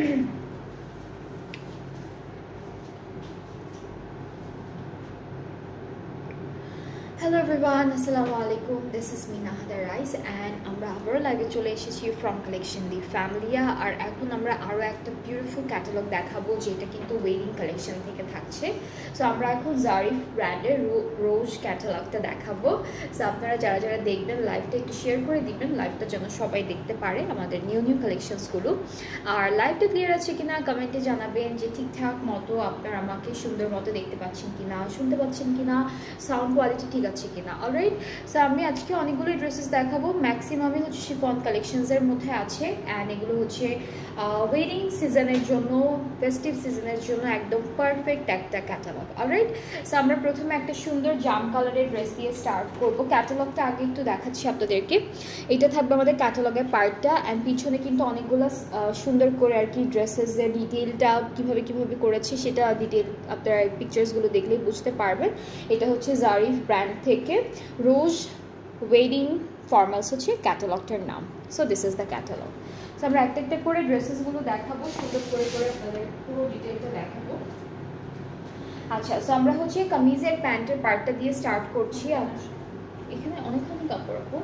Hello everyone, assalamu alaikum. This is Mina Hadarais and আমরা আবারো লাইভে চলে এসেছি ফ্রম কালেকশন দি ফ্যামিলিয়া। আর এখন আমরা আরো একটা বিউটিফুল ক্যাটালগ দেখাবো যেটা কিন্তু ওয়েডিং কালেকশন থেকে থাকছে। সো আমরা এখন জারিফ ব্র্যান্ডের রোজ ক্যাটালগটা দেখাবো। সো আপনারা যারা যারা দেখবেন লাইভটা একটু শেয়ার করে দিবেন, লাইভটা যেন সবাই দেখতে পারে আমাদের নিউ কালেকশনসগুলো। আর লাইভটা ক্লিয়ার আছে কিনা কমেন্টে জানাবেন, যে ঠিকঠাক মতো আপনারা আমাকে সুন্দর মতো দেখতে পাচ্ছেন কিনা, শুনতে পাচ্ছেন কিনা, সাউন্ড কোয়ালিটি ঠিক আছে কিনা। অলরাইট, সো আমি আজকে অনেকগুলো ড্রেসেস দেখাবো, ম্যাক্সিমামই হচ্ছে শিফন কালেকশনসের মধ্যে আছে। অ্যান্ড এগুলো হচ্ছে ওয়েডিং সিজনের জন্য, ফেস্টিভ সিজনের জন্য একদম পারফেক্ট একটা ক্যাটালগ। অলরাইট, সো আমরা প্রথমে একটা সুন্দর জাম কালারের ড্রেস দিয়ে স্টার্ট করব। ক্যাটালগটা আগে একটু দেখাচ্ছি আপনাদেরকে। এটা থাকবে আমাদের ক্যাটালগের পার্টটা, অ্যান্ড পিছনে কিন্তু অনেকগুলো সুন্দর করে আর কি ড্রেসেসের ডিটেলটা কীভাবে করেছে সেটা ডিটেল আপনারা পিকচার্সগুলো দেখলেই বুঝতে পারবেন। এটা হচ্ছে জারিফ ব্র্যান্ড থেকে রোজ ওয়েডিং ফর্মালস হচ্ছে ক্যাটালগটার নাম। So this is the catalogue. So আমরা একটা একটা করে ড্রেসেসগুলো দেখাবো, সুন্দর করে আপনাদের পুরো ডিটেলটা দেখাবো। আচ্ছা, সো আমরা হচ্ছে কামিজের প্যান্টের পার্টটা দিয়ে স্টার্ট করছি। আর এখানে অনেকখানি কাপড় রাখবো,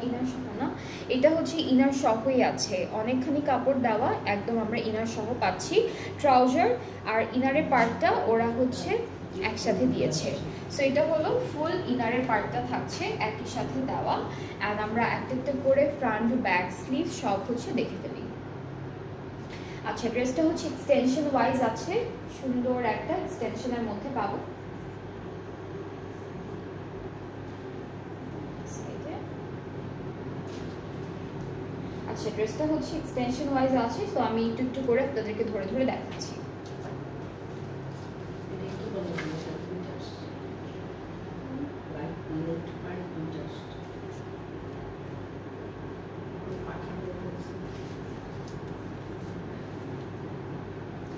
ইনার সহ না, এটা হচ্ছে ইনার সহই আছে, অনেকখানি কাপড় দেওয়া, একদম আমরা ইনার সহ পাচ্ছি। ট্রাউজার আর ইনারের পার্টটা ওরা হচ্ছে একসাথে দিয়েছে। সো এটা হলো ফুল ইনারের পার্টটা থাকছে একই সাথে দেওয়া। অ্যান্ড আমরা একটা একটা করে ফ্রন্ট, ব্যাক, স্লিভ সব হচ্ছে দেখে ফেলি। আচ্ছা, ড্রেসটা হচ্ছে এক্সটেনশন ওয়াইজ আছে, সুন্দর একটা এক্সটেনশনের মধ্যে পাবো। আচ্ছা, ড্রেসটা হচ্ছে এক্সটেনশন ওয়াইজ আছে। তো আমি একটু একটু করে আপনাদেরকে ধরে ধরে দেখাচ্ছি।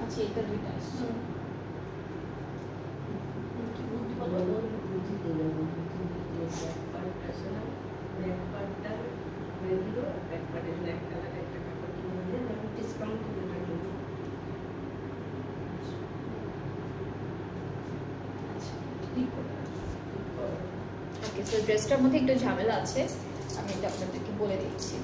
আচ্ছা, এটা দুইটা আসছে। ওকে, সো ড্রেসটার মধ্যে একটু ঝামেলা আছে, আমি এটা আপনাদেরকে বলে দিচ্ছি।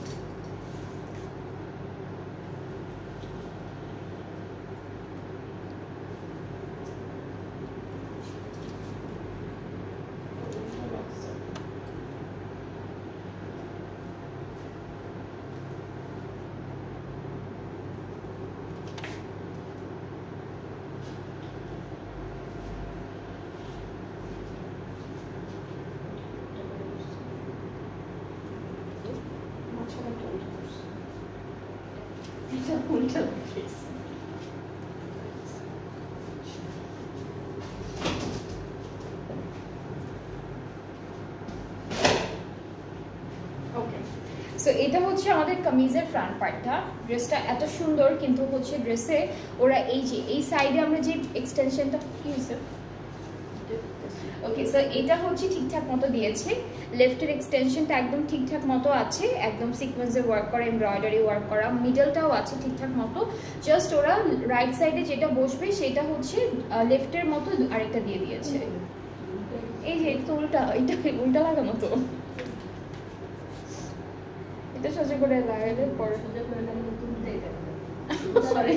সো এটা হচ্ছে আমাদের কামিজের ফ্রন্ট পার্টটা। ড্রেসটা এত সুন্দর, কিন্তু হচ্ছে ড্রেসে ওরা এই যে এই সাইডে আমরা যে এক্সটেনশনটা কি হয়েছে, ওকে, সো এটা হচ্ছে ঠিকঠাক মতো দিয়েছে। লেফটের এক্সটেনশনটা একদম ঠিকঠাক মতো আছে, একদম সিকোয়েন্সে ওয়ার্ক করা, এমব্রয়ডারি ওয়ার্ক করা, মিডলটাও আছে ঠিকঠাক মতো। জাস্ট ওরা রাইট সাইডে যেটা বসবে সেটা হচ্ছে লেফটের মতো আরেকটা দিয়ে দিয়েছে। এই যে এটা উল্টা, এটা উল্টা লাগানো তো, এটা সোজা করে লাগালে পরে সোজা করে লাগালে তুলতে সরি।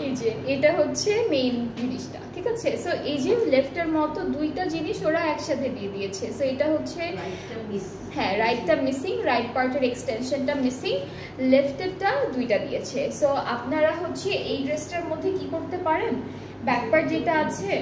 এই যে এটা হচ্ছে মেইন জিনিসটা, ঠিক আছে। সো এই যে লেফটের মতো দুইটা জিনিস ওরা একসাথে দিয়ে দিয়েছে। সো এটা হচ্ছে হ্যাঁ, রাইটটা মিসিং, রাইট পার্টের এক্সটেনশনটা মিসিং, লেফটেরটা দুইটা দিয়েছে। সো আপনারা হচ্ছে এই ড্রেসটার মধ্যে কি করতে পারেন, ব্যাক পার্ট যেটা আছে,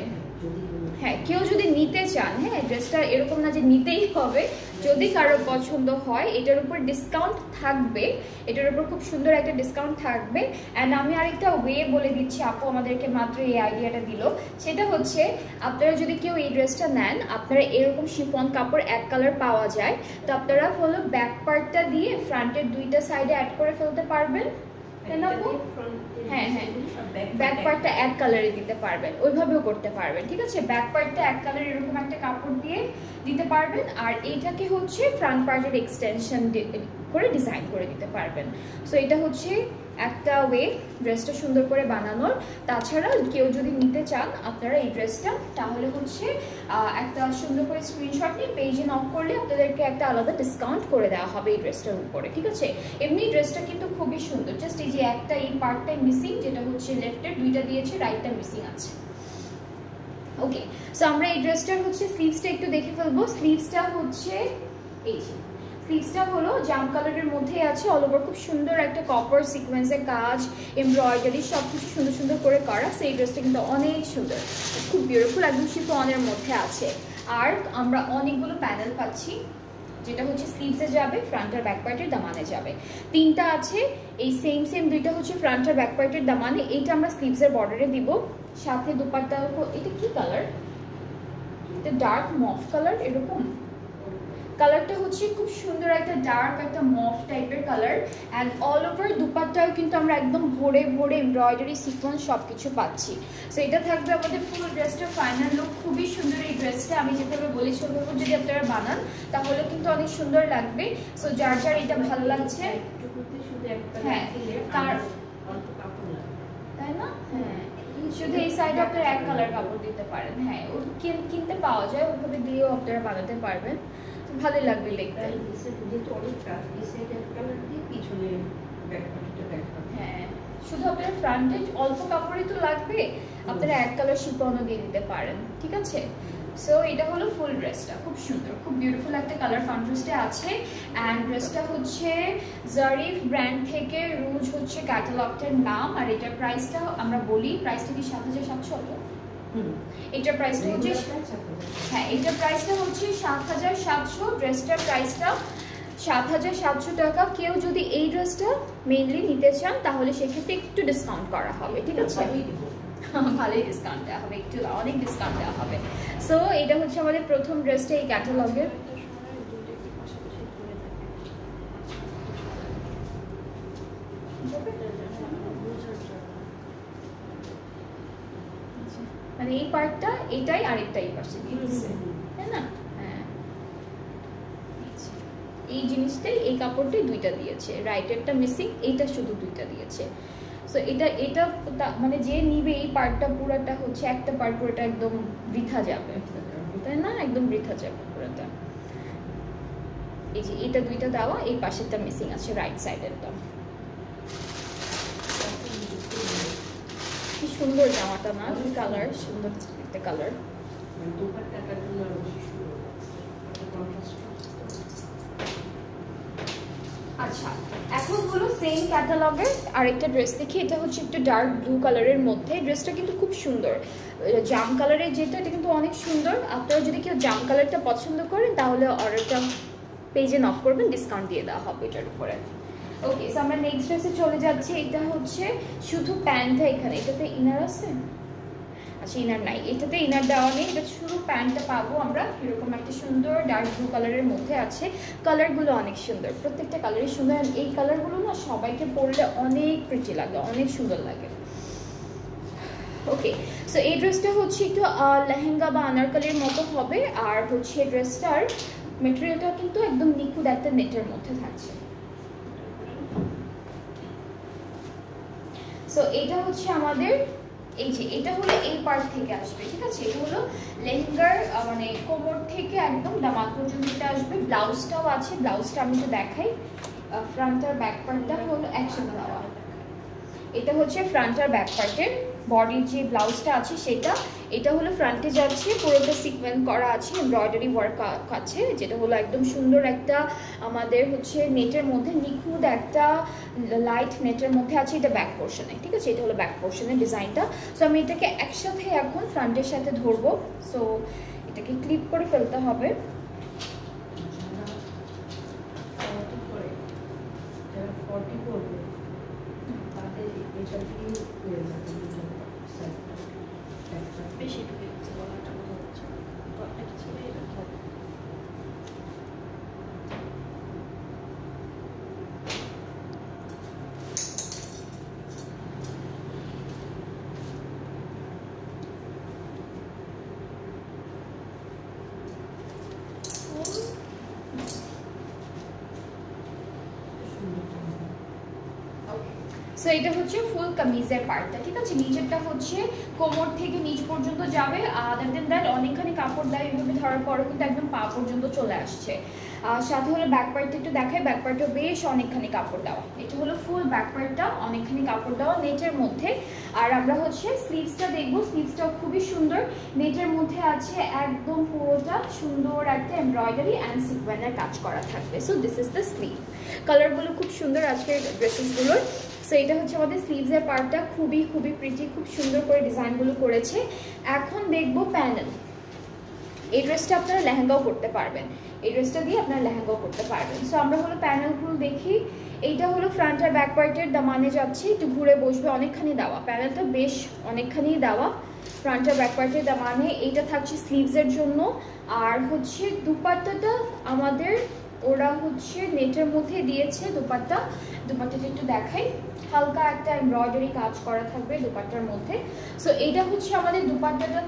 হ্যাঁ, কেউ যদি নিতে চান, হ্যাঁ, ড্রেসটা এরকম না যে নিতেই হবে, যদি কারো পছন্দ হয় এটার উপর ডিসকাউন্ট থাকবে, এটার উপর খুব সুন্দর একটা ডিসকাউন্ট থাকবে। অ্যান্ড আমি আরেকটা ওয়ে বলে দিচ্ছি, আপু আমাদেরকে মাত্র এই আইডিয়াটা দিল, সেটা হচ্ছে আপনারা যদি কেউ এই ড্রেসটা নেন, আপনারা এরকম শিফন কাপড় এক কালার পাওয়া যায়, তো আপনারা হলো ব্যাক পার্টটা দিয়ে ফ্রন্টের দুইটা সাইডে অ্যাড করে ফেলতে পারবেন, তাই না আপু? হ্যাঁ হ্যাঁ, ব্যাক পার্টটা এক কালারে দিতে পারবেন, ওইভাবেও করতে পারবেন, ঠিক আছে। ব্যাক পার্টটা এক কালার এরকম একটা কাপড় দিয়ে দিতে পারবেন, আর এইটাকে হচ্ছে ফ্রন্ট পার্টের এক্সটেনশন করে ডিজাইন করে দিতে পারবেন। সো এটা হচ্ছে একটা ওয়ে ড্রেসটা সুন্দর করে বানানোর। তাছাড়া কেউ যদি নিতে চান আপনারা এই ড্রেসটা, তাহলে হচ্ছে একটা সুন্দর করে স্ক্রিনশট নিয়ে পেজে নক করলে আপনাদেরকে একটা আলাদা ডিসকাউন্ট করে দেওয়া হবে এই ড্রেসটার উপরে, ঠিক আছে। এমনি ড্রেসটা কিন্তু খুবই সুন্দর, জাস্ট এই যে একটা এই পার্টটাই মিসিং, যেটা হচ্ছে লেফটের দুইটা দিয়েছে, রাইটটা মিসিং আছে। ওকে, সো আমরা এই ড্রেসটার হচ্ছে স্লিভসটা একটু দেখে ফেলবো। স্লিভসটা হচ্ছে এই যে, স্লিভসটা হলো জাম কালারের মধ্যে আছে, অল ওভার খুব সুন্দর একটা কপার সিকোয়েন্সের কাজ, এমব্রয়ডারি সব কিছু সুন্দর সুন্দর করে করা। সেই ড্রেসটা কিন্তু অনেক সুন্দর, খুব বিউটিফুল, একদম শিফনের মধ্যে আছে। আর আমরা অনেকগুলো প্যানেল পাচ্ছি, যেটা হচ্ছে স্লিভসে যাবে, ফ্রন্ট আর ব্যাক পার্টের দামানে যাবে। তিনটা আছে, এই সেম দুইটা হচ্ছে ফ্রন্ট আর ব্যাক পার্টের দামানে, এইটা আমরা স্লিভসের বর্ডারে দিব। সাথে দুপাট্টা, এটা কি কালার, এটা ডার্ক মফ কালার, এরকম কালারটা হচ্ছে খুব সুন্দর একটা ডার্ক একটা মফ টাইপের কালার। অ্যান্ড অল ওভার দুপাট্টাও কিন্তু আমরা একদম ভরে ভরে এমব্রয়ডারি সিকোয়েন্স সব কিছু পাচ্ছি। সো এটা থাকবে আমাদের ফুল ড্রেসটা ফাইনাল লুক। খুবই সুন্দর এই ড্রেসটা, আমি যেভাবে বলেছি ওইভাবে যদি আপনারা বানান তাহলে কিন্তু অনেক সুন্দর লাগবে। সো যার যার এটা ভালো লাগছে, হ্যাঁ তাই না, হ্যাঁ শুধু এই সাইডে আপনারা এক কালার কাপড় দিতে পারেন, হ্যাঁ ও কিনতে পাওয়া যায়, ওইভাবে দিয়েও আপনারা বানাতে পারবেন, ভালো লাগবে দেখতে। হ্যাঁ শুধু আপনার ফ্রন্টে অল্প কাপড়ই তো লাগবে, আপনারা এক কালার শিফনও দিয়ে দিতে পারেন, ঠিক আছে। সো এটা হলো ফুল ড্রেসটা, খুব সুন্দর, খুব বিউটিফুল একটা কালার ফ্রন্ট ড্রেসটা আছে। অ্যান্ড ড্রেসটা হচ্ছে জারিফ ব্র্যান্ড থেকে, রুজ হচ্ছে ক্যাটালগটার নাম। আর এটার প্রাইসটা আমরা বলি, প্রাইসটা কি ৭৭০০? এটার প্রাইসটা হচ্ছে, হ্যাঁ এটার প্রাইসটা হচ্ছে ৭৭০০। ড্রেসটার প্রাইসটা ৭৭০০ টাকা। কেউ যদি এই ড্রেসটা মেইনলি নিতে চান তাহলে সেক্ষেত্রে একটু ডিসকাউন্ট করা হবে, ঠিক আছে, ভালোই ডিসকাউন্ট দেওয়া হবে, একটু অনেক ডিসকাউন্ট দেওয়া হবে। সো এটা হচ্ছে আমাদের প্রথম ড্রেসটা এই ক্যাটালগের। মানে এই পার্টটা এটাই আরেকটা এই পাশে দিয়ে দিচ্ছে, তাই না, হ্যাঁ এই জিনিসটাই, এই কাপড়টাই দুইটা দিয়েছে, রাইটেরটা মিসিং, এইটা শুধু দুইটা দিয়েছে। সো এটা মানে যে নিবে এই পার্টটা পুরোটা হচ্ছে একটা পার্ট পুরোটা একদম বৃথা যাবে, তাই না, একদম বৃথা যাবে পুরোটা। এই যে এটা দুইটা দেওয়া, এই পাশেরটা মিসিং আছে, রাইট সাইডেরটা। কি সুন্দর জামাটা না, কালার সুন্দর একটা কালার। আচ্ছা এখন হলো সেম ক্যাটালগের আরেকটা ড্রেস দেখি। এটা হচ্ছে একটু ডার্ক ব্লু কালারের মধ্যে, ড্রেসটা কিন্তু খুব সুন্দর, জাম কালারের যেটা, এটা কিন্তু অনেক সুন্দর। আপনারা যদি কেউ জাম কালারটা পছন্দ করেন তাহলে অর্ডারটা পেজে নক করবেন, ডিসকাউন্ট দিয়ে দেওয়া হবে এটার উপরে। ওকে, সো আমরা নেক্সট ড্রেসে চলে যাচ্ছি। এটা হচ্ছে শুধু প্যান্টটা এখানে, এটাতে ইনার আছে, আচ্ছা ইনার নাই, এটাতে ইনার দেওয়া নেই, এটা শুধু প্যান্টটা পাবো আমরা। এরকম একটা সুন্দর ডার্ক ব্লু কালারের মধ্যে আছে, কালারগুলো অনেক সুন্দর, প্রত্যেকটা কালারই সুন্দর। এই কালারগুলো না সবাইকে পরলে অনেক প্রিটি লাগে, অনেক সুন্দর লাগে। ওকে, সো এই ড্রেসটা হচ্ছে একটু লেহেঙ্গা বা আনারকলির মতো হবে। আর হচ্ছে ড্রেসটার মেটেরিয়ালটা কিন্তু একদম নিখুঁত একটা নেটের মধ্যে থাকছে। সো এটা হচ্ছে আমাদের, এই যে এটা হলো এই পার্ট থেকে আসবে, ঠিক আছে, এটা হলো লেহেঙ্গার মানে কোমর থেকে একদম দামাত পর্যন্ত আসবে। ব্লাউজটাও আছে, ব্লাউজটা আমি তো দেখাই। ফ্রন্ট আর ব্যাক পার্টটা হলো একসাথে দেওয়া, এটা হচ্ছে ফ্রন্ট আর ব্যাক পার্টের বডির যে ব্লাউজটা আছে সেটা। এটা হলো ফ্রন্টে যাচ্ছে, পুরোটা সিকোয়েন্স করা আছে, এমব্রয়ডারি ওয়ার্ক আছে, যেটা হলো একদম সুন্দর একটা আমাদের হচ্ছে নেটের মধ্যে, নিখুঁত একটা লাইট নেটের মধ্যে আছে। এটা ব্যাক পোর্শনে, ঠিক আছে, এটা হলো ব্যাক পোর্শনের ডিজাইনটা। সো আমি এটাকে একসাথে এখন ফ্রন্টের সাথে ধরবো। সো এটাকে ক্লিপ করে ফেলতে হবে। সো এটা হচ্ছে ফুল কামিজের পার্টটা, ঠিক আছে। নিচেরটা হচ্ছে কোমর থেকে নিচ পর্যন্ত যাবে, আদার দেন দ্যাট অনেকখানি কাপড় দেয় এইভাবে ধরার পরও কিন্তু একদম পা পর্যন্ত চলে আসছে। সাথে হলো ব্যাক পার্টটা একটু দেখাই, ব্যাক পার্টও বেশ অনেকখানি কাপড় দেওয়া, এটা হলো ফুল ব্যাক পার্টটা অনেকখানি কাপড় দেওয়া নেটের মধ্যে। আর আমরা হচ্ছে স্লিভসটা দেখবো, স্লিভসটাও খুবই সুন্দর, নেটের মধ্যে আছে একদম পুরোটা সুন্দর একটা এমব্রয়ডারি অ্যান্ড সিকোয়েন্সের কাজ করা থাকবে। So this is the sleeve, কালারগুলো খুব সুন্দর আজকের ড্রেসেসগুলোর। সো এটা হচ্ছে আমাদের স্লিভসের পার্টটা, খুবই খুবই প্রিটি, খুব সুন্দর করে ডিজাইনগুলো করেছে। এখন দেখবো প্যানেল। এই ড্রেসটা আপনারা লেহেঙ্গাও করতে পারবেন, এই ড্রেসটা দিয়ে আপনারা লেহেঙ্গাও করতে পারবেন। সো আমরা হলো প্যানেলগুলো দেখি। এইটা হলো ফ্রন্ট আর ব্যাক পার্টের দামানে যাচ্ছে, একটু ঘুরে বসবে, অনেকখানি দেওয়া, প্যানেলটা বেশ অনেকখানি দেওয়া ফ্রন্ট আর ব্যাক পার্টের দামানে। এইটা থাকছে স্লিভসের জন্য। আর হচ্ছে দুপাট্টাটা আমাদের ওরা হচ্ছে নেটের মধ্যে দিয়েছে দুপাট্টা, দুপাট্টাটা একটু দেখাই, হালকা একটা এমব্রয়ডারি কাজ করা থাকবে দুপাট্টার মধ্যে। সো এইটা হচ্ছে আমাদের দুপাট্টাটা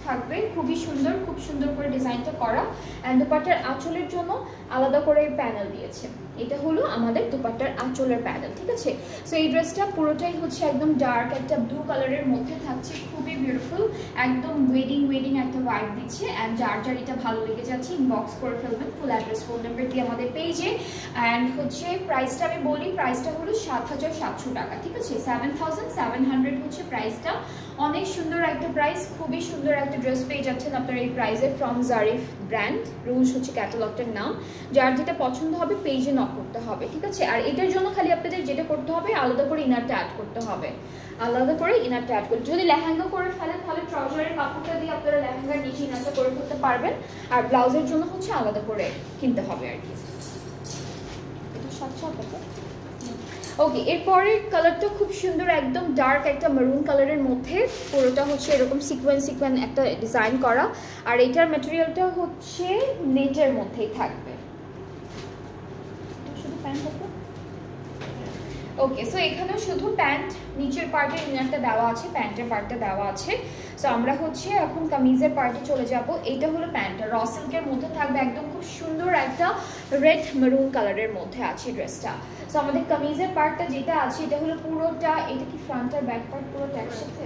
থাকবে, খুবই সুন্দর, খুব সুন্দর করে ডিজাইনটা করা। অ্যান্ড দুপাট্টার আঁচলের জন্য আলাদা করে প্যানেল দিয়েছে, এটা হলো আমাদের দুপাট্টার আঁচলের প্যানেল, ঠিক আছে। সো এই ড্রেসটা পুরোটাই হচ্ছে একদম ডার্ক একটা ব্লু কালারের মধ্যে থাকছে, খুবই বিউটিফুল, একদম ওয়েডিং একটা ভাইব দিচ্ছে। অ্যান্ড যার যার এটা ভালো লেগে যাচ্ছে ইনবক্স করে ফেলবেন, ফুল অ্যাড্রেস ফোন নাম্বার দিয়ে আমাদের পেজে। অ্যান্ড হচ্ছে প্রাইসটা আমি বলি, প্রাইসটা হলো ৭৭০০ টাকা, ঠিক আছে। ৭৭00 হচ্ছে প্রাইসটা, অনেক সুন্দর একটা প্রাইস, খুবই সুন্দর একটা ড্রেস পেয়ে যাচ্ছেন আপনারা এই প্রাইসে ফ্রম জারিফ ব্র্যান্ড। রুলস হচ্ছে ক্যাটালগটার নাম, যার যেটা পছন্দ হবে পেজে নক করতে হবে, ঠিক আছে। আর এটার জন্য খালি আপনাদের যেটা করতে হবে, আলাদা করে ইনারটা অ্যাড করতে হবে, আলাদা করে ইনারটা অ্যাড করতে। যদি লেহেঙ্গা করে ফেলেন তাহলে ট্রাউজারের কাপড়টা দিয়ে আপনারা লেহেঙ্গার নিচে ইনারটা করে ফেলতে পারবেন, আর ব্লাউজের জন্য হচ্ছে আলাদা করে কিনতে হবে আর কি। এটা ৭০০ টাকা। ওকে, এরপরের কালারটা খুব সুন্দর, একদম ডার্ক একটা মেরুন কালারের মধ্যে, পুরোটা হচ্ছে এরকম সিকোয়েন্স একটা ডিজাইন করা। আর এটার ম্যাটেরিয়ালটা হচ্ছে নেটের মধ্যেই থাকবে। শুধু প্যান্ট আছে, ওকে। সো এখানেও শুধু প্যান্ট, নিচের পার্টে ইনারটা দেওয়া আছে, প্যান্টের পার্টটা দেওয়া আছে। সো আমরা হচ্ছে এখন কামিজের পার্টে চলে যাব। এইটা হলো প্যান্টটা, র সিল্কের মধ্যে থাকবে, একদম খুব সুন্দর একটা রেড মেরুন কালারের মধ্যে আছে ড্রেসটা। সো আমাদের কামিজের পার্টটা যেটা আছে এটা হলো পুরোটা, এটা কি ফ্রন্ট আর ব্যাক পার্ট পুরোটা একসাথে,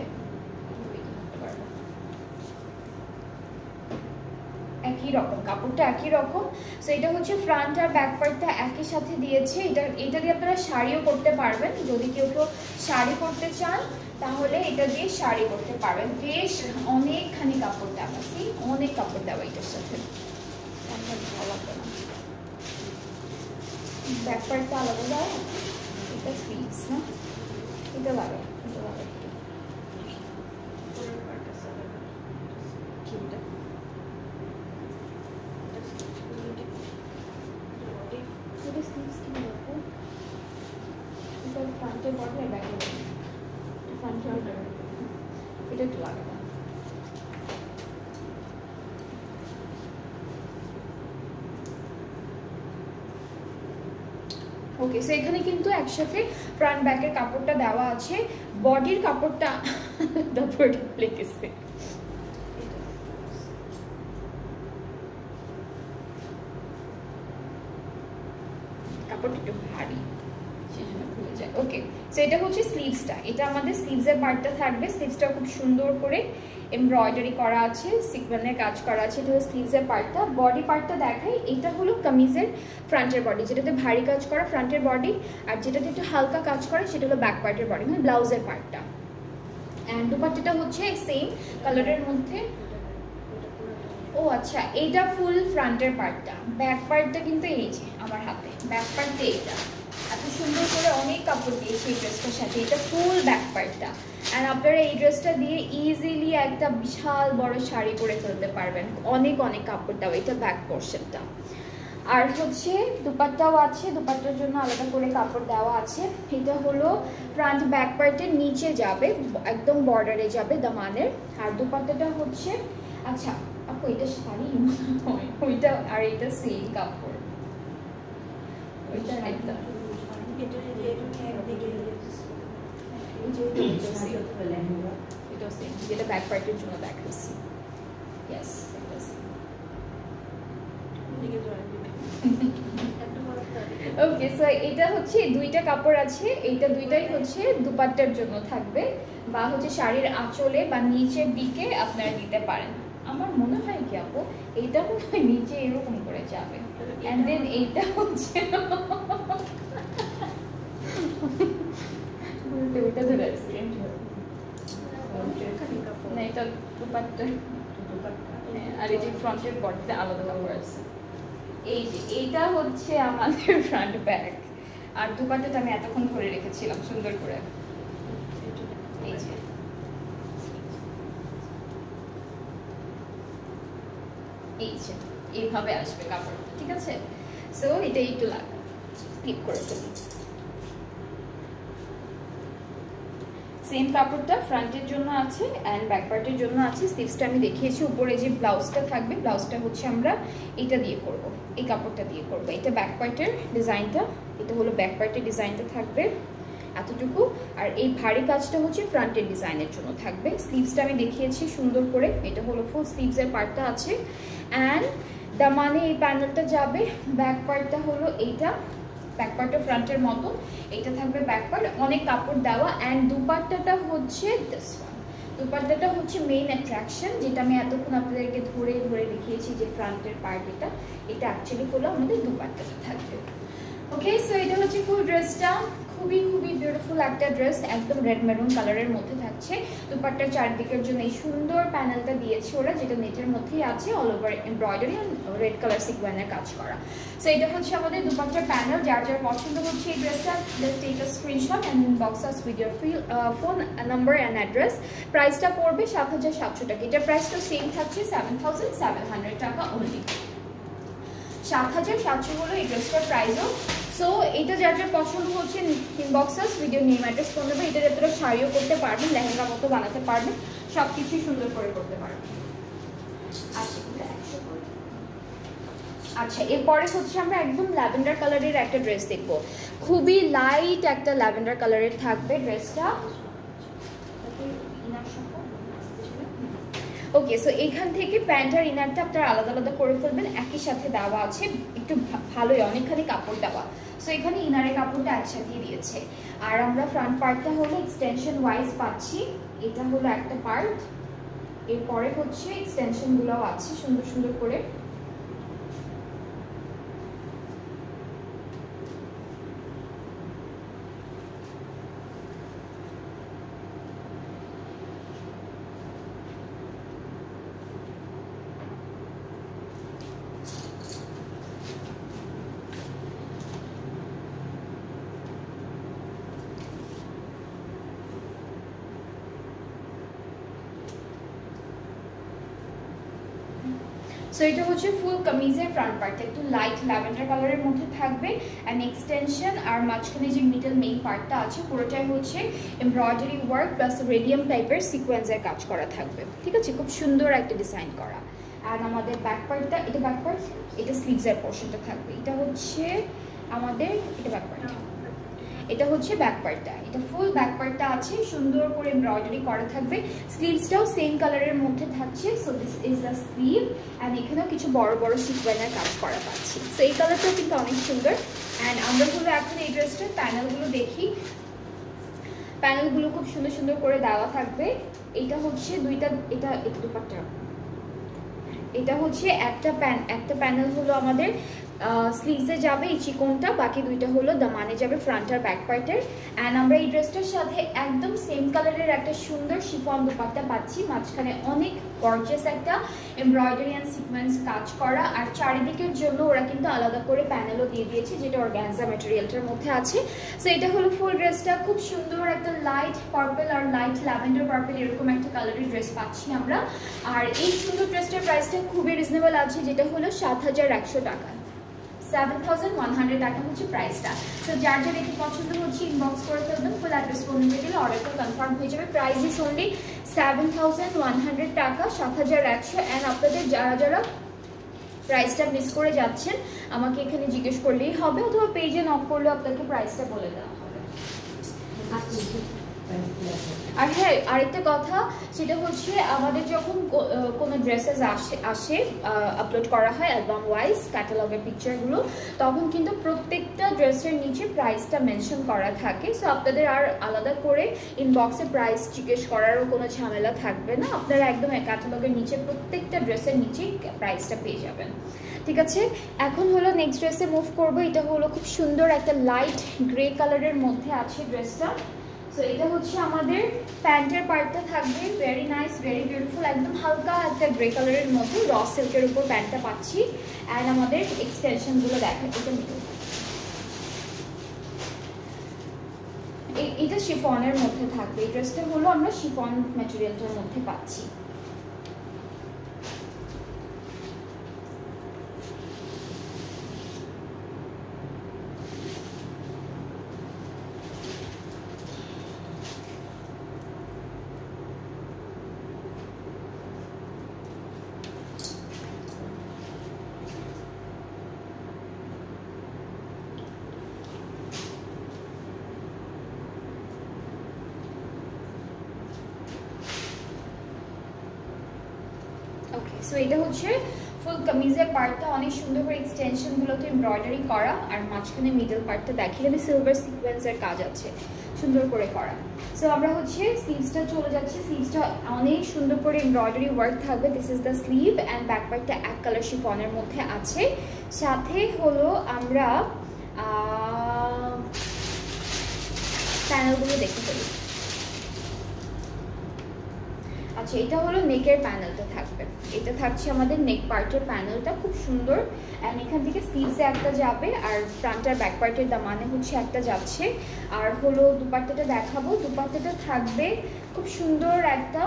একই রকম কাপড়টা, একই রকম। সো এটা হচ্ছে ফ্রন্ট আর ব্যাক পার্টটা একই সাথে দিয়েছে। এটা দিয়ে আপনারা শাড়িও করতে পারবেন, যদি কেউ শাড়ি করতে চান তাহলে এটা দিয়ে শাড়ি করতে পারবেন। বেশ অনেকখানি কাপড় দেওয়া, অনেক কাপড় দেওয়া এটার সাথে, ভালো লাগবে না। ব্যাক পার্টটা আলাদা দেওয়া, এটা স্লিভস না, এটা লাগে, এটা লাগে ফ্রন্টের বডি আর ব্যাকের বডি, ফ্রন্টের এটা একটু লাগে না। ওকে, সো এখানে কিন্তু একসাথে ফ্রন্ট ব্যাকের কাপড়টা দেওয়া আছে, বডির কাপড়টা তারপরে লেগেছে, কাপড়টা একটু ভারী সেজন্য খুলে যায়। ওকে, সো এটা হচ্ছে স্লিভসটা, এটা আমাদের স্লিভসের পার্টটা থাকবে। স্লিভসটা খুব সুন্দর করে এমব্রয়ডারি করা আছে, সিকোয়েন্সের কাজ করা আছে, এটা হলো স্লিভসের পার্টটা। বডি পার্টটা দেখাই, এটা হলো কামিজের ফ্রন্টের বডি, যেটাতে ভারী কাজ করা ফ্রন্টের বডি, আর যেটাতে একটু হালকা কাজ করে সেটা হলো ব্যাক পার্টের বডি, মানে ব্লাউজের পার্টটা। অ্যান্ড দুপাট্টাটা হচ্ছে সেম কালারের মধ্যে। ও আচ্ছা, এইটা ফুল ফ্রন্টের পার্টটা, ব্যাক পার্টটা কিন্তু এই যে আমার হাতে, ব্যাক পার্টটা এইটা এত সুন্দর করে অনেক কাপড় দিয়েছে এই ড্রেসটার সাথে, এটা ফুল ব্যাক পার্টটা। অ্যান্ড আপনারা এই ড্রেসটা দিয়ে ইজিলি একটা বিশাল বড় শাড়ি পরে ফেলতে পারবেন, অনেক কাপড় দেওয়া এটা ব্যাক পোর্শনটা। আর হচ্ছে দুপাট্টাও আছে, দুপাট্টার জন্য আলাদা করে কাপড় দেওয়া আছে। এটা হলো ফ্রন্ট ব্যাক পার্টের নিচে যাবে, একদম বর্ডারে যাবে দামানের। আর দুপাট্টাটা হচ্ছে, আচ্ছা আপু এটা শাড়ি নয়, ওইটা আর এটা সেম কাপড়, ওইটা একদম যেটা ব্যাক পার্টের জন্য দেখাচ্ছি। ইয়েস, ওকে, সো এটা হচ্ছে দুইটা কাপড় আছে, এইটা দুইটাই হচ্ছে দুপাট্টার জন্য থাকবে, বা হচ্ছে শাড়ির আঁচলে বা নিচের দিকে আপনারা দিতে পারেন। আমার মনে হয় কি আপু, এইটা মনে হয় নিচে এরকম করে যাবে, এন্ড দেন এইটা হচ্ছে ওইটা ধরে আসছি না, এটা দুপাট্টা, আর এই যে ফ্রন্টের বডিতে আলাদা কাপড় আছে। এই যে এইটা হচ্ছে আমাদের ফ্রন্ট ব্যাক, আর দুপাট্টাটা আমি এতক্ষণ ধরে রেখেছিলাম সুন্দর করে। এই যে এইভাবে আসবে কাপড়টা, ঠিক আছে? সো এটা একটু লাগবে, ক্লিপ করে ফেলি। সেম কাপড়টা ফ্রন্টের জন্য আছে অ্যান্ড ব্যাক পার্টের জন্য আছে। স্লিভসটা আমি দেখিয়েছি, উপরে যে ব্লাউজটা থাকবে, ব্লাউজটা হচ্ছে আমরা এটা দিয়ে করব, এই কাপড়টা দিয়ে করব। এটা ব্যাক পার্টের ডিজাইনটা, এটা হলো ব্যাক পার্টের ডিজাইনটা থাকবে এতটুকু, আর এই ভারী কাজটা হচ্ছে ফ্রন্টের ডিজাইনের জন্য থাকবে। স্লিভসটা আমি দেখিয়েছি সুন্দর করে, এটা হলো ফুল স্লিভসের পার্টটা আছে অ্যান্ড দামানে এই প্যানেলটা যাবে। ব্যাক পার্টটা হলো এইটা, ব্যাক পার্টটা ফ্রন্টের মতো, এটা থাকবে ব্যাক পার্ট, অনেক কাপড় দেওয়া। অ্যান্ড দুপাট্টাটা হচ্ছে দিস ওয়ান, দুপাট্টাটা হচ্ছে মেইন অ্যাট্রাকশন, যেটা আমি এতক্ষণ আপনাদেরকে ধরে ধরে দেখিয়েছি যে ফ্রন্টের পার্ট এটা অ্যাকচুয়ালি হলো আমাদের দুপাট্টাটা থাকবে। ওকে, সো এটা হচ্ছে ফুল ড্রেসটা, খুবই খুবই বিউটিফুল একটা ড্রেস, একদম রেড মেরুন কালারের মধ্যে থাকছে। দুপাট্টার চারদিকের জন্য এই সুন্দর প্যানেলটা দিয়েছে ওরা, যেটা নেটের মধ্যেই আছে, all over embroidery and red colour সিকোয়েন্সের কাজ করা। সো এটা হচ্ছে আমাদের দুপাট্টার প্যানেল। যার যার পছন্দ হচ্ছে এই ড্রেসটা, just take a screenshot and inbox us with your phone number and address. প্রাইসটা পড়বে ৭৭০০ টাকা। এটার প্রাইসটা সেম থাকছে ৭৭00 টাকা অনলি। ৭৭০০ হলো এই ড্রেসটার প্রাইসও। সো এটা যার যার পছন্দ হচ্ছে ইনবক্সাস ভিডিও নেম অ্যাড্রেস ফোন নেবে। এটা যাতে শাড়িও করতে পারবেন, লেহেঙ্গা মতো বানাতে পারবেন, সব কিছুই সুন্দর করে করতে পারবেন। আচ্ছা, এরপরে হচ্ছে আমরা একদম ল্যাভেন্ডার কালারের একটা ড্রেস দেখবো, খুবই লাইট একটা ল্যাভেন্ডার কালারের থাকবে ড্রেসটা। ওকে, সো এখান থেকে প্যান্ট আর ইনারটা আপনারা আলাদা আলাদা করে ফেলবেন, একই সাথে দেওয়া আছে, একটু ভালোই অনেকখানি কাপড় দেওয়া। সো এখানে ইনারের কাপড়টা একসাথে দিয়েছে। আর আমরা ফ্রন্ট পার্টটা হলো এক্সটেনশন ওয়াইজ পাচ্ছি, এটা হলো একটা পার্ট, এরপরে হচ্ছে এক্সটেনশনগুলোও আছে সুন্দর সুন্দর করে। সো এটা হচ্ছে ফুল কামিজের ফ্রন্ট পার্ট, একটু লাইট ল্যাভেন্ডার কালারের মধ্যে থাকবে অ্যান্ড এক্সটেনশন, আর মাঝখানে যে মিডল মেইন পার্টটা আছে পুরোটাই হচ্ছে এমব্রয়ডারি ওয়ার্ক প্লাস রেডিয়াম টাইপের সিকোয়েন্সের কাজ করা থাকবে, ঠিক আছে? খুব সুন্দর একটা ডিজাইন করা। আর আমাদের ব্যাক পার্টটা, এটা ব্যাক পার্ট, এটা স্লিভসের পোর্শনটা থাকবে, এটা হচ্ছে আমাদের, এটা ব্যাক পার্ট, এটা হচ্ছে ব্যাক পার্টটা, এটা ফুল ব্যাক পার্টটা আছে, সুন্দর করে এমব্রয়ডারি করা থাকবে। স্লিভসটাও সেম কালারের মধ্যে থাকছে। So this is the sleeve and এখানেও কিছু বড় বড় সিকোয়েন্সের কাজ করা পাচ্ছি। সো এই কালারটাও কিন্তু অনেক সুন্দর। অ্যান্ড আমরা হলো এখন এই ড্রেসটার প্যানেলগুলো দেখি, প্যানেলগুলো খুব সুন্দর সুন্দর করে দেওয়া থাকবে। এটা হচ্ছে দুইটা, এটা দুপাট্টা, এটা হচ্ছে একটা প্যানেল হলো আমাদের স্লিভসে যাবে এই চিকনটা, বাকি দুইটা হলো দামানে যাবে ফ্রন্ট আর ব্যাক পার্টের। অ্যান্ড আমরা এই ড্রেসটার সাথে একদম সেম কালারের একটা সুন্দর শিফন দুপাট্টা পাচ্ছি, মাঝখানে অনেক গর্জিয়াস একটা এমব্রয়ডারি অ্যান্ড সিকোয়েন্স কাজ করা, আর চারিদিকের জন্য ওরা কিন্তু আলাদা করে প্যানেলও দিয়ে দিয়েছে, যেটা অর্গানজা ম্যাটেরিয়ালটার মধ্যে আছে। সো এটা হলো ফুল ড্রেসটা, খুব সুন্দর একটা লাইট পার্পল আর লাইট ল্যাভেন্ডার পার্পল এরকম একটা কালারের ড্রেস পাচ্ছি আমরা। আর এই সুন্দর ড্রেসটার প্রাইসটা খুবই রিজনেবল আছে, যেটা হলো ৭১০০ টাকা, 7,100 টাকা হচ্ছে প্রাইসটা। তো যার যা দেখে পছন্দ হচ্ছে ইনবক্স করে ফেলবেন, ফুল অ্যাড্রেস ফোন নম্বর দিলে অর্ডারটা কনফার্ম হয়ে যাবে। প্রাইস ইজ অনলি 7,100 টাকা, ৭১০০। অ্যান্ড আপনাদের যারা যারা প্রাইসটা মিস করে যাচ্ছেন আমাকে এখানে জিজ্ঞেস করলেই হবে, অথবা পেজে নক করলেও আপনাকে প্রাইসটা বলে দেওয়া হবে। আর হ্যাঁ আরেকটা কথা, সেটা হচ্ছে আমাদের যখন কোনো ড্রেসেস আসে আপলোড করা হয় অ্যালবাম ওয়াইজ ক্যাটালগের পিকচারগুলো, তখন কিন্তু প্রত্যেকটা ড্রেসের নিচে প্রাইসটা মেনশন করা থাকে। সো আপনাদের আর আলাদা করে ইনবক্সে প্রাইস জিজ্ঞেস করারও কোনো ঝামেলা থাকবে না, আপনারা একদম ক্যাটালগের নিচে প্রত্যেকটা ড্রেসের নিচেই প্রাইসটা পেয়ে যাবেন। ঠিক আছে, এখন হলো নেক্সট ড্রেসে মুভ করবো। এটা হলো খুব সুন্দর একটা লাইট গ্রে কালারের মধ্যে আছে ড্রেসটা। সো এটা হচ্ছে আমাদের প্যান্টের পার্টটা থাকবে ভেরি নাইস, ভেরি বিউটিফুল, একদম হালকা একটা গ্রে কালারের মধ্যে র সিল্কের উপর প্যান্টটা পাচ্ছি। অ্যান্ড আমাদের এক্সটেনশনগুলো দেখা, এটা শিফনের মধ্যে থাকবে। এই ড্রেসটা হলো আমরা শিফন ম্যাটেরিয়ালটার মধ্যে পাচ্ছি। ওকে, সো এটা হচ্ছে ফুল কামিজের পার্টটা, অনেক সুন্দর করে এক্সটেনশনগুলোতে এমব্রয়ডারি করা, আর মাঝখানে মিডল পার্টটা দেখি এখানে সিলভার সিকোয়েন্সের কাজ আছে সুন্দর করে করা। সো আমরা হচ্ছে স্লিভসটা চলে যাচ্ছি। স্লিভসটা অনেক সুন্দর করে এমব্রয়ডারি ওয়ার্ক থাকবে। This is the sleeve and back পার্টটা এক কালার শিফনের মধ্যে আছে। সাথে হলো আমরা প্যানেলগুলো দেখে ফেলি। আচ্ছা, এটা হলো নেকের প্যানেলটা থাকবে, এটা থাকছে আমাদের নেক পার্টের প্যানেলটা, খুব সুন্দর। অ্যান্ড এখান থেকে স্লিভসে একটা যাবে আর ফ্রন্ট আর ব্যাক পার্টের দামানে হচ্ছে একটা যাচ্ছে। আর হলো দুপাট্টাটা দেখাবো, দুপাট্টাটা থাকবে খুব সুন্দর একটা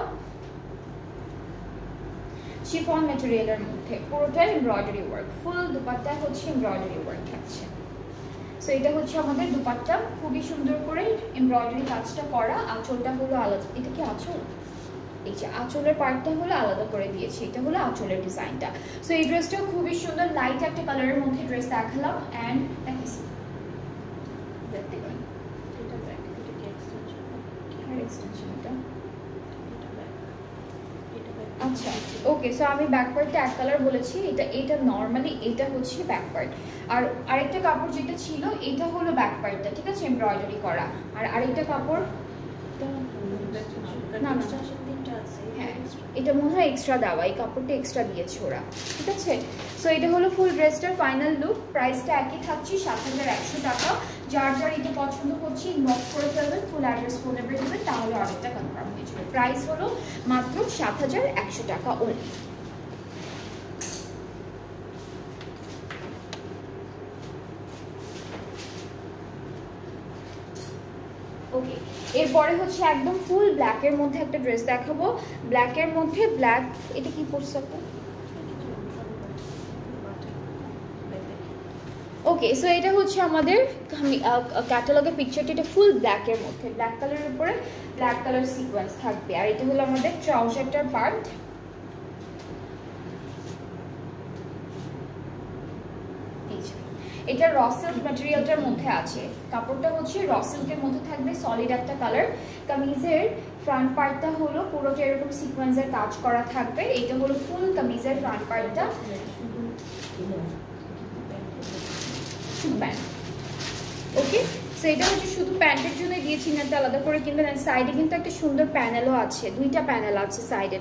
শিফন ম্যাটেরিয়ালের মধ্যে, পুরোটাই এমব্রয়ডারি ওয়ার্ক, ফুল দুপাট্টা হচ্ছে এমব্রয়ডারি ওয়ার্ক থাকছে। সো এটা হচ্ছে আমাদের দুপাট্টা, খুবই সুন্দর করে এমব্রয়ডারি কাজটা করা। আঁচলটা হলো আলাদা, এটা কি আঁচল? এই যে আঁচলের পার্টটা হলো আলাদা করে দিয়েছি, এটা হলো আঁচলের ডিজাইনটা। সো এই ড্রেসটাও খুবই সুন্দর, লাইট একটা কালারের মধ্যে ড্রেস দেখালাম। অ্যান্ড আচ্ছা ওকে, সো আমি ব্যাক পার্টটা এক কালার বলেছি, এটা নর্মালি এটা হচ্ছে ব্যাক পার্ট। আর আরেকটা কাপড় যেটা ছিল এটা হলো ব্যাক পার্টটা, ঠিক আছে, এমব্রয়ডারি করা। আর আরেকটা কাপড় না না, হ্যাঁ এটা মনে হয় এক্সট্রা দেওয়া, এই কাপড়টা এক্সট্রা দিয়েছে ওরা, ঠিক আছে। সো এটা হলো ফুল ড্রেসটার ফাইনাল লুক। প্রাইসটা একই থাকছে ৭১০০ টাকা। যার যার এটা পছন্দ করছে ইনবক্স করে ফেলবেন, ফুল অ্যাড্রেস ফোন নাম্বার দেবেন, তাহলে অর্ডারটা কনফার্ম হয়ে যাবে। প্রাইস হলো মাত্র ৭১০০ টাকা অনলি। ওকে, এরপরে হচ্ছে একদম ফুল ব্ল্যাকের মধ্যে একটা ড্রেস দেখাবো। ব্ল্যাকের মধ্যে ব্ল্যাক, এটা কি পরছে আপনি? ওকে, সো এটা হচ্ছে আমাদের ক্যাটালগের পিকচারটা, এটা ফুল ব্ল্যাকের মধ্যে, ব্ল্যাক কালারের উপরে ব্ল্যাক কালার সিকোয়েন্স থাকবে। আর এটা হলো আমাদের ট্রাউজারটার পার্ট। এটা র সিল্ক ম্যাটেরিয়ালটার মধ্যে আছে, কাপড়টা হচ্ছে র সিল্কের মধ্যে থাকবে, সলিড একটা কালার। কামিজের ফ্রন্ট পার্টটা হলো পুরোটা এরকম সিকোয়েন্সের কাজ করা থাকবে। এটা হলো ফুল কামিজের ফ্রন্ট পার্টটা। প্যান্ট, ওকে, সো এটা হচ্ছে শুধু প্যান্টের জন্য দিয়েছি, না আলাদা করে কিনবেন। সাইডে কিন্তু একটা সুন্দর প্যানেলও আছে, দুইটা প্যানেল আছে সাইডে।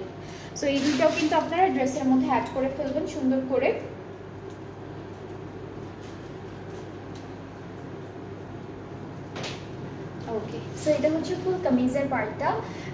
সো এই দুইটাও কিন্তু আপনারা ড্রেসের মধ্যে অ্যাড করে ফেলবেন সুন্দর করে। ওকে, সো এটা হচ্ছে ফুল কামিজের পার্টটা।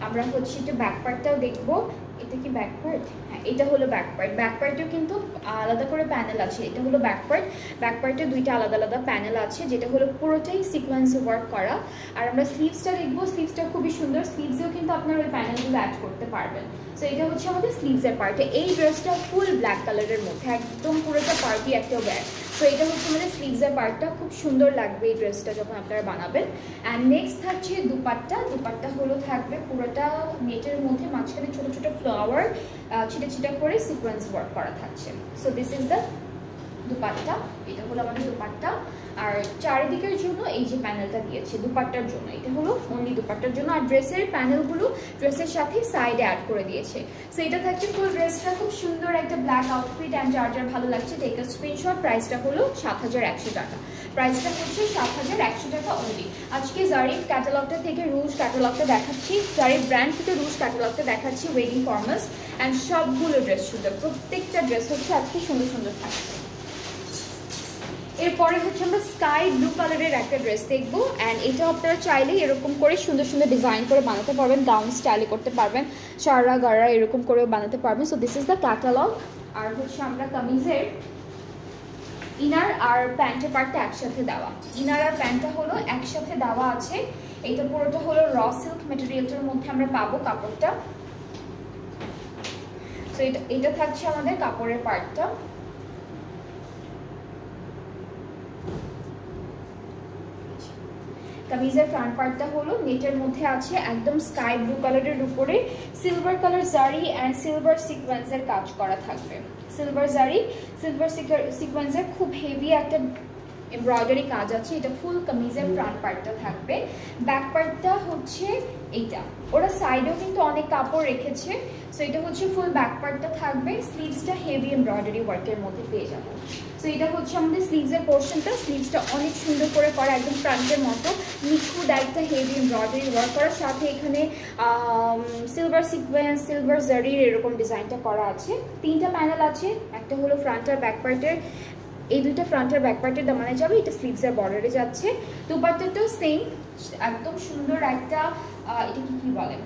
আমরা হচ্ছে একটু ব্যাক পার্টটাও দেখবো। এটা কি ব্যাক পার্ট? হ্যাঁ, এটা হলো ব্যাক পার্ট। ব্যাক পার্টেও কিন্তু আলাদা করে প্যানেল আছে, এটা হলো ব্যাক পার্ট। ব্যাক পার্টে দুইটা আলাদা আলাদা প্যানেল আছে, যেটা হলো পুরোটাই সিকোয়েন্সে ওয়ার্ক করা। আর আমরা স্লিভসটা দেখবো, স্লিভসটা খুবই সুন্দর, স্লিভসেও কিন্তু আপনারা ওই প্যানেলগুলো অ্যাড করতে পারবেন। সো এটা হচ্ছে আমাদের স্লিভসের পার্টে। এই ড্রেসটা ফুল ব্ল্যাক কালারের মধ্যে, একদম পুরোটা পার্টি একটা ওয়্যার। সো এটা হচ্ছে আমাদের স্লিভসের পার্টটা, খুব সুন্দর লাগবে এই ড্রেসটা যখন আপনারা বানাবেন। অ্যান্ড নেক্সট থাকছে দুপাট্টা। দুপাট্টা হলো থাকবে পুরোটা নেটের মধ্যে, মাঝখানে ছোটো ছোটো ফ্লাওয়ার ছিটা ছিটা করে সিকোয়েন্স ওয়ার্ক করা থাকছে। So this is the dupatta, এটা হলো আমাদের দুপাট্টা। আর চারিদিকের জন্য এই যে প্যানেলটা দিয়েছে দুপাট্টার জন্য, এটা হলো অনলি দুপাট্টার জন্য। আর ড্রেসের প্যানেলগুলো ড্রেসের সাথে সাইডে অ্যাড করে দিয়েছে। সো এটা থাকছে ফুল ড্রেসটা, খুব সুন্দর একটা ব্ল্যাক আউটফিট অ্যান্ড যার যার ভালো লাগছে টেক আ স্ক্রিনশট। প্রাইসটা হলো 7100 টাকা, প্রাইসটা হচ্ছে 7100 টাকা অনলি। আজকে জারিফ ক্যাটালগটা থেকে রুজ ক্যাটালগটা দেখাচ্ছি, জারিফ ব্র্যান্ড থেকে রুজ ক্যাটালগটা দেখাচ্ছি, ওয়েডিং ফর্মালস অ্যান্ড সবগুলো ড্রেস সুন্দর, প্রত্যেকটা ড্রেস হচ্ছে আজকে সুন্দর সুন্দর থাকছে। এরপরে হচ্ছে আমরা স্কাই ব্লু কালারের একটা ড্রেস দেখবো অ্যান্ড এটা আপনারা চাইলে এরকম করে সুন্দর সুন্দর ডিজাইন করে বানাতে পারবেন, গাউন স্টাইলে করতে পারবেন, শাড়া গাড়া এরকম করেও বানাতে পারবেন। So this is the catalogue. আর হচ্ছে আমরা কামিজের ইনার আর প্যান্টের পার্টটা একসাথে দেওয়া, ইনার আর প্যান্টটা হলো একসাথে দেওয়া আছে। এইটা পুরোটা হলো র সিল্ক ম্যাটেরিয়ালটার মধ্যে আমরা পাবো কাপড়টা। সো এটা থাকছে আমাদের কাপড়ের পার্টটা। কামিজের ফ্রন্ট পার্টটা হলো নেটের মধ্যে আছে, একদম স্কাই ব্লু কালারের উপরে সিলভার কালার জারি অ্যান্ড সিলভার সিকোয়েন্সের কাজ করা থাকবে। সিলভার জারি সিলভার সিকোয়েন্সের খুব হেভি একটা এমব্রয়ডারি কাজ আছে। এটা ফুল কামিজের ফ্রন্ট পার্টটা থাকবে। ব্যাক পার্টটা হচ্ছে এইটা, ওরা সাইডেও কিন্তু অনেক কাপড় রেখেছে। সো এটা হচ্ছে ফুল ব্যাক পার্টটা থাকবে। স্লিভসটা হেভি এমব্রয়ডারি ওয়ার্কের মধ্যে পেয়ে যাবো। সো এটা হচ্ছে আমাদের স্লিভসের পোর্শনটা, স্লিভসটা অনেক সুন্দর করে করা, একদম ফ্রন্টের মতো নিখুঁত একটা হেভি এমব্রয়ডারি ওয়ার্ক করার সাথে এখানে সিলভার সিকোয়েন্স সিলভার জারির এরকম ডিজাইনটা করা আছে। তিনটা প্যানেল আছে, একটা হলো ফ্রন্ট আর ব্যাক পার্টের, এই দুইটা ফ্রন্ট আর ব্যাক পার্টের দামানে যাবে, এটা স্লিভসের বর্ডারে যাচ্ছে। দুপাট্টাটাও সেম, একদম সুন্দর একটা এটা কি বলে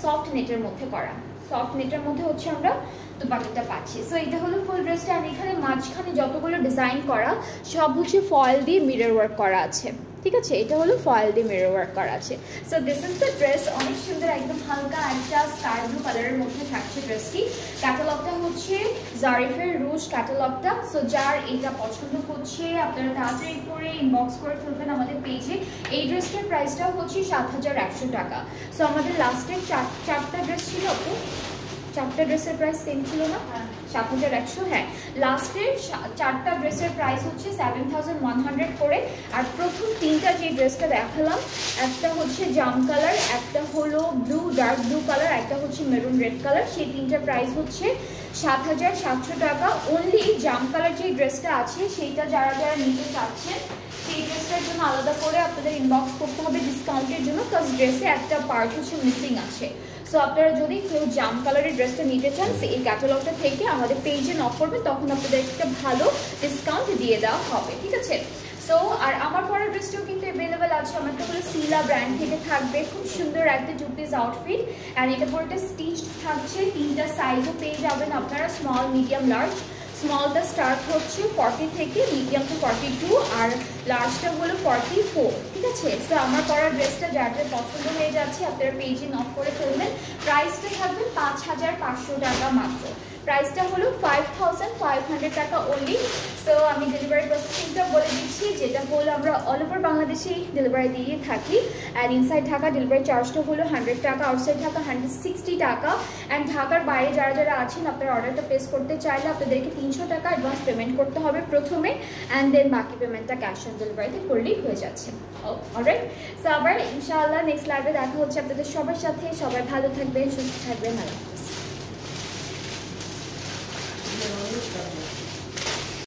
সফট নেটের মধ্যে করা, সফট নেটের মধ্যে হচ্ছে আমরা দুপাট্টাটা পাচ্ছি। সো এটা হলো ফুল ড্রেসটা। আর এখানে মাঝখানে যতগুলো ডিজাইন করা সব হচ্ছে ফয়েল দিয়ে মিরর ওয়ার্ক করা আছে, ঠিক আছে? এটা হলো ফয়েল দিয়ে মিরর ওয়ার্ক করা আছে। So this is the dress, অনেক সুন্দর, একদম হালকা একটা স্কাই ব্লু কালারের মধ্যে থাকছে ড্রেসটি। ক্যাটালগটা হচ্ছে জারিফের রুজ ক্যাটালগটা। সো যার এটা পছন্দ হচ্ছে আপনারা তাড়াতাড়ি করে ইনবক্স করে ফেলবেন আমাদের পেজে। এই ড্রেসটার প্রাইসটাও হচ্ছে 7100 টাকা। সো আমাদের লাস্টের চারটা ড্রেস ছিল, আপু চারটা ড্রেসের প্রাইস সেম ছিল না? 7100। হ্যাঁ, লাস্টের চারটা ড্রেসের প্রাইস হচ্ছে 7100 করে। আর প্রথম তিনটা যে ড্রেসটা দেখালাম, একটা হচ্ছে জাম কালার, একটা হলো ব্লু ডার্ক ব্লু কালার, একটা হচ্ছে মেরুন রেড কালার, সেই তিনটা প্রাইস হচ্ছে 7700 টাকা অনলি। জাম কালার যে ড্রেসটা আছে সেইটা যারা যারা নিতে চাচ্ছেন সেই ড্রেসটার জন্য আলাদা করে আপনাদের ইনবক্স করতে হবে ডিসকাউন্টের জন্য, কারণ ড্রেসে একটা পার্ট হচ্ছে মিসিং আছে। সো আপনারা যদি কেউ জাম কালারের ড্রেসটা নিতে চান এই ক্যাটালগটা থেকে আমাদের পেজে নক করবেন, তখন আপনাদের একটা ভালো ডিসকাউন্ট দিয়ে দেওয়া হবে, ঠিক আছে? সো আর আমার পরা ড্রেসটাও কিন্তু অ্যাভেলেবেল আছে, আমারটা হলো সিলা ব্র্যান্ড থেকে থাকবে, খুব সুন্দর একটা টু পিস আউটফিট অ্যান্ড এটা পুরোটা স্টিচড থাকছে। তিনটা সাইজও পেয়ে যাবেন আপনারা, স্মল মিডিয়াম লার্জ। স্মলটা স্টার্ট হচ্ছে 40 থেকে, মিডিয়াম টু 42 আর লার্জটা হলো 44, ঠিক আছে? সো আমার পরা ড্রেসটা যার যার পছন্দ হয়ে যাচ্ছে আপনারা পেজে নক করে ফেলবেন। প্রাইসটা থাকবে 5500 টাকা মাত্র, প্রাইসটা হলো 5500 টাকা অনলি। সো আমি ডেলিভারি প্রসেসিংটা বলে দিচ্ছি, যেটা হলো আমরা অল ওভার বাংলাদেশেই ডেলিভারি দিয়ে থাকি। অ্যান্ড ইনসাইড ঢাকা ডেলিভারি চার্জটা হলো 100 টাকা, আউটসাইড ঢাকা 160 টাকা। অ্যান্ড ঢাকার বাইরে যারা যারা আছেন আপনারা অর্ডারটা প্লেস করতে চাইলে আপনাদেরকে 300 টাকা অ্যাডভান্স পেমেন্ট করতে হবে প্রথমে, অ্যান্ড দেন বাকি পেমেন্টটা ক্যাশ অন ডেলিভারিতে করলেই হয়ে যাচ্ছে। অলরাইট, সো আবার ইনশাআল্লাহ নেক্সট লাইভে দেখা হচ্ছে আপনাদের সবার সাথে। সবাই ভালো থাকবেন, সুস্থ থাকবেন, আল্লাহ হাফেজ।